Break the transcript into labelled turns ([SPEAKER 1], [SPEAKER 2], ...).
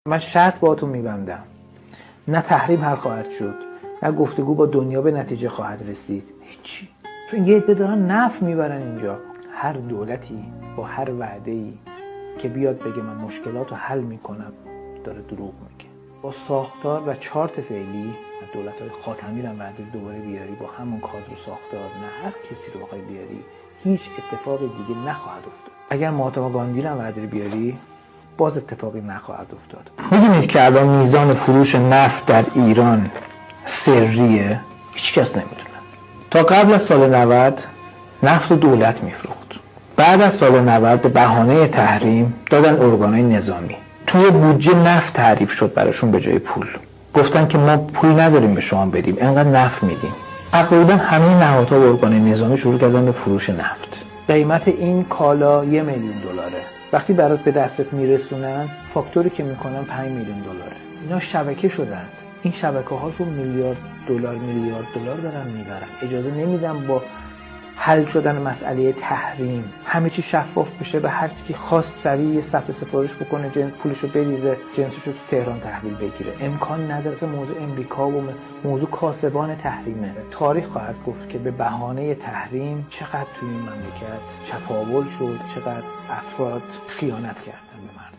[SPEAKER 1] من شرط باهاتون میبندم، نه تحریم حل خواهد شد، نه گفتگو با دنیا به نتیجه خواهد رسید، هیچی. چون یه عده دارن نفع میبرن اینجا. هر دولتی با هر وعده‌ای که بیاد بگه من مشکلات رو حل میکنم داره دروغ میگه. با ساختار و چارت فعلی دولت‌های خاتمی رو وعده دوباره بیاری با همون کادر و ساختار، نه هر کسی رو بخوای بیاری هیچ اتفاقی دیگه نخواهد افتاد. اگر مهاتما گاندی رو وعده بیاری باز اتفاقی نخواهد افتاد. میدونید که الان میزان فروش نفت در ایران سریه، هیچ کس نمیدونه. تا قبل از سال 90 نفت دولت میفروخت. بعد از سال 90 به بهانه تحریم دادن ارگانهای نظامی. توی بودجه نفت تعریف شد براشون به جای پول. گفتن که ما پول نداریم به شما بدیم، انقدر نفت میدیم. تقریبا همه نهادها و ارگانهای نظامی شروع کردن به فروش نفت. قیمت این کالا 1 میلیون دلاره. وقتی برات به دستت میرسونن فاکتوری که میکنن 5 میلیون دلاره. اینا شبکه شدن. این شبکه هاشون میلیارد دلار دارن میبرن. اجازه نمیدن با حل شدن مسئله تحریم همه چی شفاف بشه به هر کی خواست سریع یه صفحه سفارش بکنه پولشو بریزه جنسشو تو تهران تحویل بگیره. امکان نداره. موضوع امریکا و موضوع کاسبان تحریمه. تاریخ خواهد گفت که به بهانه تحریم چقدر توی این مملکت چپاول شد، چقدر افراد خیانت کردن به مردم.